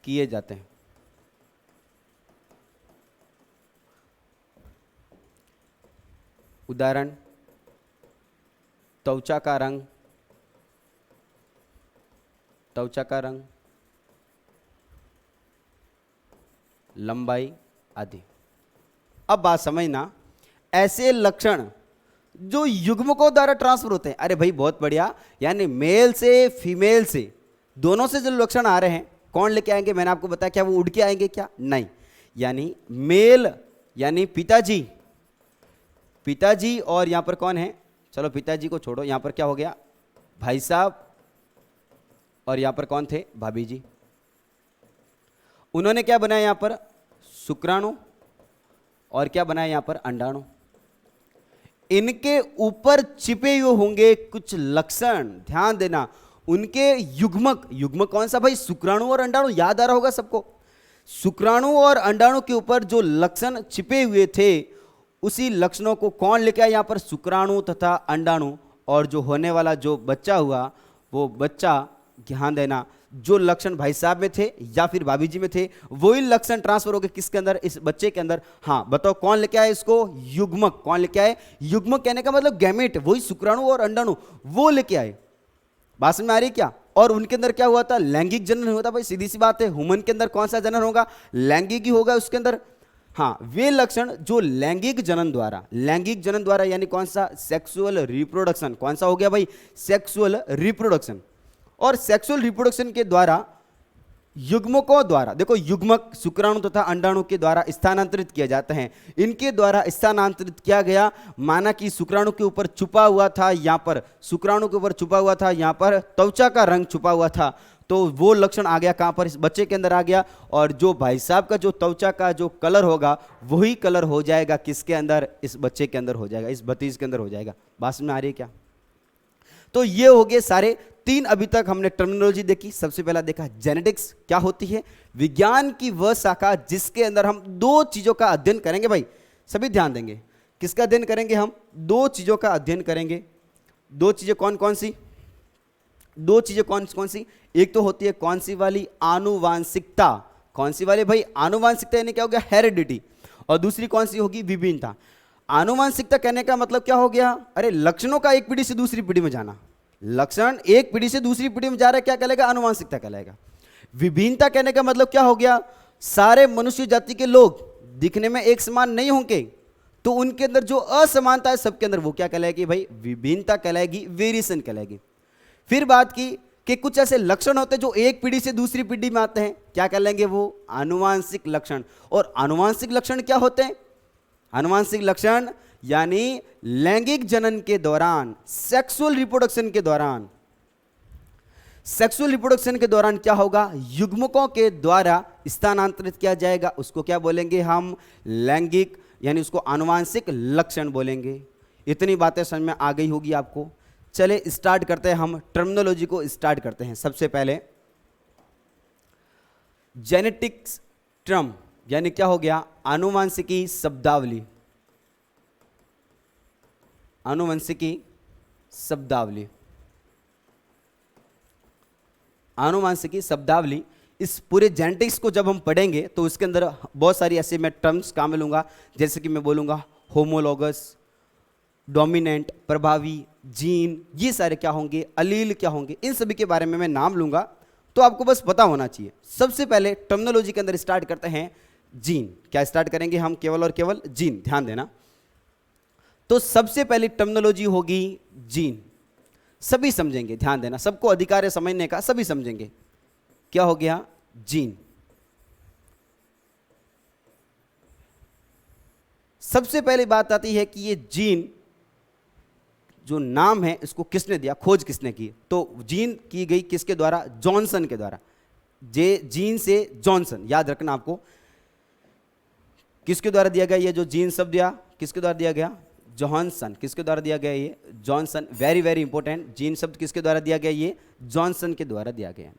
किए जाते हैं। उदाहरण, त्वचा का रंग, त्वचा का रंग, लंबाई आदि। अब बात समझना, ऐसे लक्षण जो युग्मकों द्वारा ट्रांसफर होते हैं। अरे भाई बहुत बढ़िया, यानी मेल से फीमेल से दोनों से जो लक्षण आ रहे हैं कौन लेके आएंगे, मैंने आपको बताया, क्या वो उड़ के आएंगे, क्या नहीं, यानी मेल यानी पिताजी, पिताजी और यहां पर कौन है, चलो पिताजी को छोड़ो, यहां पर क्या हो गया, भाई साहब, और यहां पर कौन थे, भाभी जी। उन्होंने क्या बनाया यहां पर, शुक्राणु, और क्या बनाया यहां पर, अंडाणु। इनके ऊपर छिपे हुए होंगे कुछ लक्षण, ध्यान देना, उनके युग्मक, युग्मक कौन सा भाई, शुक्राणु और अंडाणु, याद आ रहा होगा सबको। शुक्राणु और अंडाणु के ऊपर जो लक्षण छिपे हुए थे, उसी लक्षणों को कौन लेके आया यहां पर, शुक्राणु तथा अंडाणु, और जो होने वाला जो बच्चा हुआ, वो बच्चा, ध्यान देना, जो लक्षण भाई साहब में थे या फिर भाभी जी में थे, वही लक्षण ट्रांसफर हो गए किसके अंदर, इस बच्चे के अंदर। हाँ बताओ कौन लेके आए इसको, युग्मक। कौन लेके आए, युग्मक कहने का मतलब गैमेट, वही शुक्राणु और अंडाणु, वो लेके आए। बात समझ में आ रही क्या, और उनके अंदर क्या हुआ था, लैंगिक जनन हुआ था भाई, सीधी सी बात है, ह्यूमन के अंदर कौन सा जनन होगा, लैंगिक ही होगा उसके अंदर। हाँ, वे लक्षण जो लैंगिक जनन द्वारा यानी कौन सा, सेक्सुअल रिप्रोडक्शन, कौन सा हो गया भाई, सेक्सुअल रिप्रोडक्शन। और सेक्सुअल रिप्रोडक्शन के द्वारा युग्मकों द्वारा, देखो युग्मक शुक्राणु तथा अंडाणु के द्वारा स्थानांतरित किया जाते हैं, इनके द्वारा स्थानांतरित किया गया, माना कि शुक्राणु के ऊपर छुपा हुआ था, यहाँ पर शुक्राणु के ऊपर छुपा हुआ था, यहाँ पर त्वचा का रंग छुपा हुआ था, तो वो लक्षण आ गया कहाँ पर, इस बच्चे के अंदर आ गया। और जो भाई साहब का जो त्वचा का जो कलर होगा वही कलर हो जाएगा किसके अंदर, इस बच्चे के अंदर हो जाएगा, इस भतीज के अंदर हो जाएगा। बात में आ रही है क्या? तो ये हो गए सारे 3 अभी तक हमने टर्मिनोलॉजी देखी। सबसे पहला देखा जेनेटिक्स क्या होती है, विज्ञान की वह शाखा जिसके अंदर हम 2 चीजों का अध्ययन करेंगे। भाई सभी ध्यान देंगे, किसका अध्ययन करेंगे हम, 2 चीजों का अध्ययन करेंगे। 2 चीजें कौन कौन सी, 2 चीजें कौन कौन सी, एक तो होती है कौन सी वाली, आनुवांशिकता, कौन सी वाली भाई, आनुवांशिकता यानी क्या हो गया, हेरिडिटी, और दूसरी कौन सी होगी, विभिन्नता। आनुवांशिकता कहने का मतलब क्या हो गया, अरे लक्षणों का एक पीढ़ी से दूसरी पीढ़ी में जाना, लक्षण एक पीढ़ी से दूसरी पीढ़ी में जा रहा है, क्या कहलाएगा, आनुवांशिकता कहलाएगा। विभिन्नता कहने का मतलब क्या हो गया, सारे मनुष्य जाति के लोग दिखने में एक समान नहीं होंगे, तो उनके अंदर जो असमानता है सबके अंदर, वो क्या कहलाएगी भाई, विभिन्नता कहलाएगी, वेरिएशन कहलाएगी। फिर बात की कि कुछ ऐसे लक्षण होते हैं जो एक पीढ़ी से दूसरी पीढ़ी में आते हैं, क्या कहलाएंगे, वो आनुवांशिक लक्षण। और आनुवांशिक लक्षण क्या होते हैं, आनुवांशिक लक्षण यानी लैंगिक जनन के दौरान, सेक्सुअल रिप्रोडक्शन के दौरान, सेक्सुअल रिप्रोडक्शन के दौरान क्या होगा, युग्मकों के द्वारा स्थानांतरित किया जाएगा, उसको क्या बोलेंगे हम, लैंगिक, यानी उसको आनुवांशिक लक्षण बोलेंगे। इतनी बातें समझ में आ गई होगी आपको। चले स्टार्ट करते हैं, हम टर्मिनोलॉजी को स्टार्ट करते हैं। सबसे पहले जेनेटिक्स टर्म यानी क्या हो गया, आनुवंशिकी शब्दावली, आनुवंशिकी शब्दावली, आनुवंशिकी शब्दावली। इस पूरे जेनेटिक्स को जब हम पढ़ेंगे तो उसके अंदर बहुत सारी ऐसे मैं टर्म्स काम में लूंगा, जैसे कि मैं बोलूंगा होमोलॉगस, डोमिनेंट, प्रभावी, जीन, ये सारे क्या होंगे, अलील क्या होंगे, इन सभी के बारे में मैं नाम लूंगा, तो आपको बस पता होना चाहिए। सबसे पहले टर्मिनोलॉजी के अंदर स्टार्ट करते हैं जीन। क्या स्टार्ट करेंगे हम, केवल और केवल जीन, ध्यान देना। तो सबसे पहली टर्मिनोलॉजी होगी जीन, सभी समझेंगे, ध्यान देना, सबको अधिकार है समझने का, सभी समझेंगे। क्या हो गया, जीन। सबसे पहली बात आती है कि ये जीन जो नाम है इसको किसने दिया, खोज किसने की, तो जीन की गई किसके द्वारा, जॉनसन के द्वारा। जीन से जॉनसन, याद रखना आपको, किसके द्वारा दिया गया ये जो जीन शब्द दिया, किसके द्वारा दिया गया, जॉनसन, किसके द्वारा दिया गया ये, Johnson, very very important, gene शब्द किसके द्वारा दिया गया, ये जॉनसन के द्वारा दिया गया।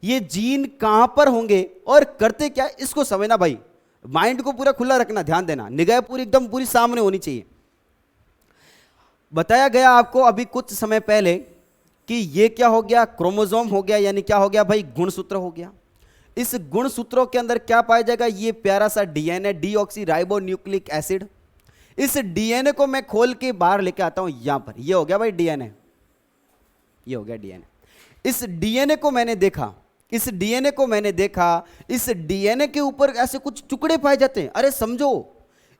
ये जीन कहां पर होंगे और करते क्या, इसको समझना भाई, माइंड को पूरा खुला रखना, ध्यान देना, निगाह पूरी एकदम पूरी सामने होनी चाहिए। बताया गया आपको अभी कुछ समय पहले कि ये क्या हो गया, क्रोमोसोम हो गया, यानी क्या हो गया भाई, गुणसूत्र हो गया। इस गुणसूत्रों के अंदर क्या पाया जाएगा, ये प्यारा सा DNA, deoxy ribo nucleic acid. इस डीएनए को मैं खोल के बाहर लेके आता हूं, यहां पर ये हो गया भाई डीएनए, ये हो गया डीएनए। इस डीएनए को मैंने देखा, इस डीएनए को मैंने देखा, इस डीएनए के ऊपर ऐसे कुछ टुकड़े पाए जाते हैं। अरे समझो,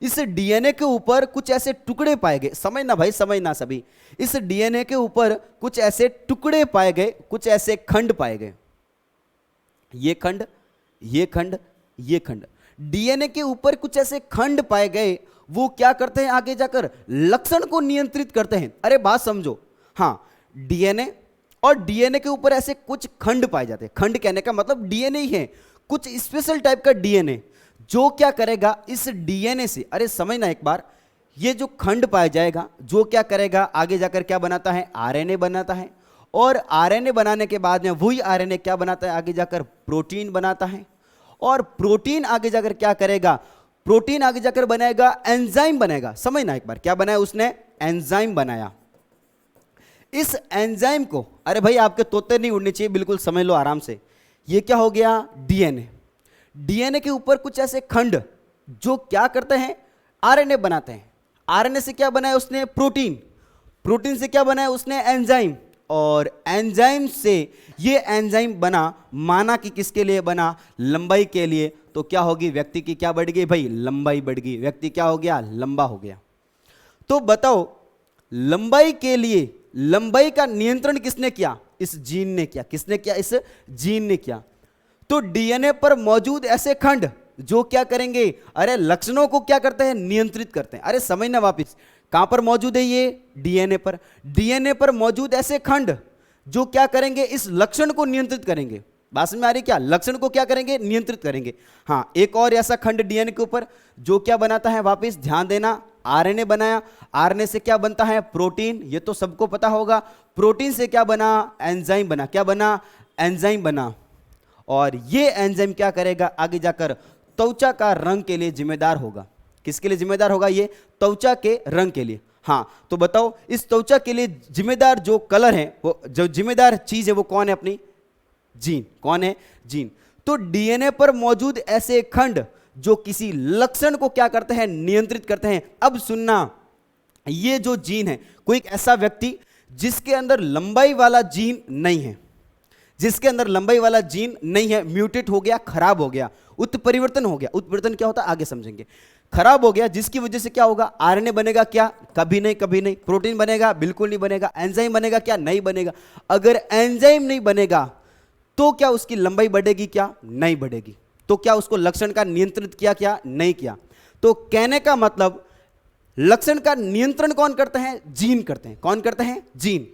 इस डीएनए के ऊपर कुछ ऐसे टुकड़े पाए गए, समझना भाई, समझना सभी, इस डीएनए के ऊपर कुछ ऐसे टुकड़े पाए गए, कुछ ऐसे खंड पाए गए, ये खंड, ये खंड, ये खंड, डीएनए के ऊपर कुछ ऐसे खंड पाए गए। वो क्या करते हैं, आगे जाकर लक्षण को नियंत्रित करते हैं। अरे बात समझो, हाँ, डीएनए और डीएनए के ऊपर ऐसे कुछ खंड पाए जाते हैं। खंड कहने का मतलब डीएनए ही है, कुछ स्पेशल टाइप का डीएनए जो क्या करेगा, इस डीएनए से, अरे समझना एक बार, ये जो खंड पाया जाएगा जो क्या करेगा, आगे जाकर क्या बनाता है, आरएनए बनाता है। और आरएनए बनाने के बाद में वही आरएनए क्या बनाता है, आगे जाकर प्रोटीन बनाता है। और प्रोटीन आगे जाकर क्या करेगा, प्रोटीन आगे जाकर बनाएगा एंजाइम बनाएगा। समझना एक बार, क्या बनाया उसने, एंजाइम बनाया। इस एंजाइम को, अरे भाई आपके तोते नहीं उड़ने चाहिए, बिल्कुल समझ लो आराम से। ये क्या हो गया, डीएनए। डीएनए के ऊपर कुछ ऐसे खंड जो क्या करते हैं, आरएनए बनाते हैं। आरएनए से क्या बनाया उसने, प्रोटीन। प्रोटीन से क्या बनाया उसने, एंजाइम। और एंजाइम से ये एंजाइम बना, माना कि किसके लिए बना, लंबाई के लिए, तो क्या होगी, व्यक्ति की क्या बढ़ गई भाई, लंबाई बढ़ गई, व्यक्ति क्या हो गया, लंबा हो गया। तो बताओ लंबाई के लिए, लंबाई का नियंत्रण किसने किया, इस जीन ने किया। किसने किया, इस जीन ने किया। तो डीएनए पर मौजूद ऐसे खंड जो क्या करेंगे, अरे लक्षणों को क्या करते हैं, नियंत्रित करते हैं। अरे समझना वापिस, कहां पर मौजूद है ये, डीएनए पर। डीएनए पर मौजूद ऐसे खंड जो क्या करेंगे, इस लक्षण को नियंत्रित करेंगे। बात में आ रही क्या, लक्षण को क्या करेंगे, नियंत्रित करेंगे। हां, एक और ऐसा खंड डीएनए के ऊपर जो क्या बनाता है, वापिस ध्यान देना, आरएनए बनाया। आरएनए से क्या बनता है, प्रोटीन, ये तो सबको पता होगा। प्रोटीन से क्या बना, एंजाइम बना। क्या बना, एंजाइम बना। और ये एंजाइम क्या करेगा, आगे जाकर त्वचा का रंग के लिए जिम्मेदार होगा। किसके लिए जिम्मेदार होगा, ये त्वचा के रंग के लिए। हां, तो बताओ इस त्वचा के लिए जिम्मेदार जो कलर है, वो जो जिम्मेदार चीज है, वो कौन है, अपनी जीन। कौन है, जीन। तो डीएनए पर मौजूद ऐसे खंड जो किसी लक्षण को क्या करते हैं, नियंत्रित करते हैं। अब सुनना, ये जो जीन है, कोई एक ऐसा व्यक्ति जिसके अंदर लंबाई वाला जीन नहीं है, जिसके अंदर लंबाई वाला जीन नहीं है, म्यूटेट हो गया, खराब हो गया, उत्परिवर्तन हो गया। उत्परिवर्तन क्या होता है, आगे समझेंगे। खराब हो गया, जिसकी वजह से क्या होगा, आरएनए बनेगा क्या, कभी नहीं, कभी नहीं। प्रोटीन बनेगा, बिल्कुल नहीं बनेगा। एंजाइम बनेगा क्या, नहीं बनेगा। अगर एंजाइम नहीं बनेगा तो क्या उसकी लंबाई बढ़ेगी, क्या नहीं बढ़ेगी। तो क्या उसको लक्षण का नियंत्रित किया, क्या नहीं किया। तो कहने का मतलब लक्षण का नियंत्रण कौन करते हैं, जीन करते हैं। कौन करते हैं, जीन।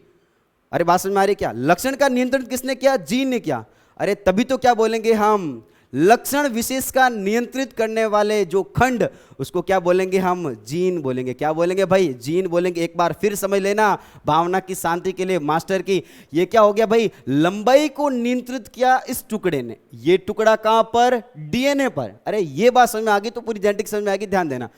अरे बात समझ में आ रही क्या, लक्षण का नियंत्रण किसने किया, जीन ने किया। अरे तभी तो क्या बोलेंगे हम, लक्षण विशेष का नियंत्रित करने वाले जो खंड, उसको क्या बोलेंगे हम, जीन बोलेंगे। क्या बोलेंगे भाई, जीन बोलेंगे। एक बार फिर समझ लेना, भावना की शांति के लिए मास्टर की। ये क्या हो गया भाई, लंबाई को नियंत्रित किया इस टुकड़े ने। ये टुकड़ा कहां पर, डीएनए पर। अरे ये बात समझ में आ गई तो पूरी जेनेटिक्स समझ में आ गई, ध्यान देना।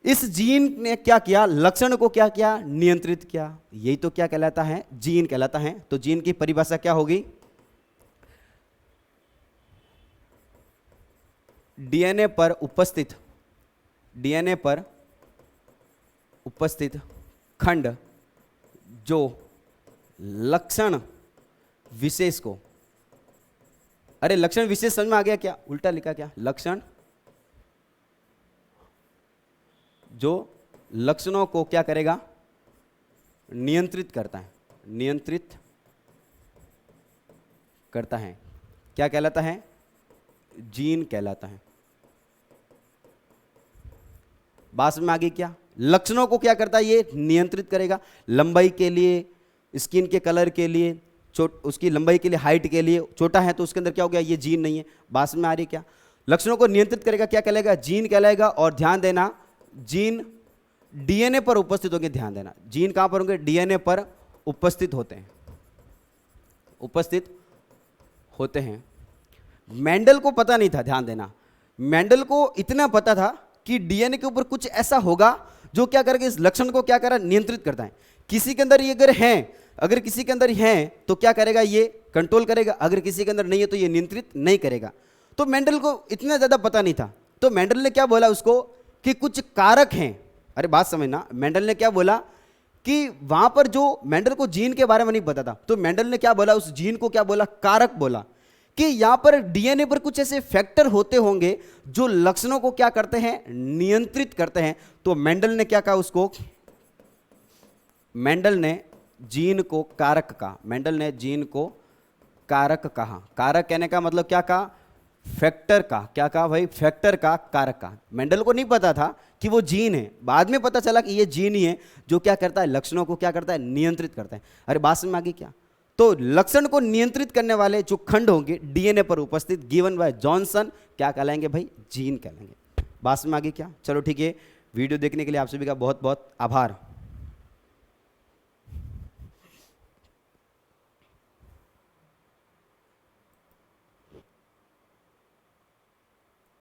इस जीन ने क्या किया, लक्षण को क्या किया, नियंत्रित किया। यही तो क्या कहलाता है, जीन कहलाता है। तो जीन की परिभाषा क्या होगी, डीएनए पर उपस्थित, डीएनए पर उपस्थित खंड जो लक्षण विशेष को, अरे लक्षण विशेष समझ में आ गया क्या, उल्टा लिखा क्या, लक्षण जो लक्षणों को क्या करेगा, नियंत्रित करता है, नियंत्रित करता है। क्या कहलाता है, जीन कहलाता है। बात में आ गई क्या, लक्षणों को क्या करता है, ये नियंत्रित करेगा। लंबाई के लिए, स्किन के कलर के लिए, उसकी लंबाई के लिए, हाइट के लिए। छोटा है तो उसके अंदर क्या हो गया, ये जीन नहीं है। बात में आ रही क्या, लक्षणों को नियंत्रित करेगा, क्या कहलाएगा, जीन कहलाएगा। और ध्यान देना, जीन डीएनए पर उपस्थित होंगे। ध्यान देना, जीन कहां पर होंगे, डीएनए पर उपस्थित होते हैं, उपस्थित होते हैं। मेंडल को पता नहीं था, ध्यान देना, मेंडल को इतना पता था कि डीएनए के ऊपर कुछ ऐसा होगा जो क्या करेगा, इस लक्षण को क्या करेगा, नियंत्रित करता है। किसी के अंदर ये अगर है, अगर किसी के अंदर है तो क्या करेगा, ये कंट्रोल करेगा। अगर किसी के अंदर नहीं है तो ये नियंत्रित नहीं करेगा। तो मेंडल को इतना ज्यादा पता नहीं था। तो मेंडल ने क्या बोला उसको कि कुछ कारक हैं। अरे बात समझना, मेंडल ने क्या बोला कि वहां पर जो, मेंडल को जीन के बारे में नहीं पता था, तो मेंडल ने क्या बोला, उस जीन को क्या बोला, कारक बोला। कि यहां पर डीएनए पर कुछ ऐसे फैक्टर होते होंगे जो लक्षणों को क्या करते हैं, नियंत्रित करते हैं। तो मेंडल ने क्या कहा उसको, मेंडल ने जीन को कारक कहा। मेंडल ने जीन को कारक कहा। कारक कहने का मतलब क्या कहा, फैक्टर का। क्या कहा भाई, फैक्टर का, कारक का। मेंडल को नहीं पता था कि वो जीन है, बाद में पता चला कि ये जीन ही है जो क्या करता है, लक्षणों को क्या करता है, नियंत्रित करता है। अरे बात समझ में आ गई क्या। तो लक्षण को नियंत्रित करने वाले जो खंड होंगे डीएनए पर उपस्थित, गिवन बाय जॉनसन, क्या कहलाएंगे भाई, जीन कहलाएंगे। बात में आ गई क्या। चलो ठीक है, वीडियो देखने के लिए आप सभी का बहुत बहुत आभार।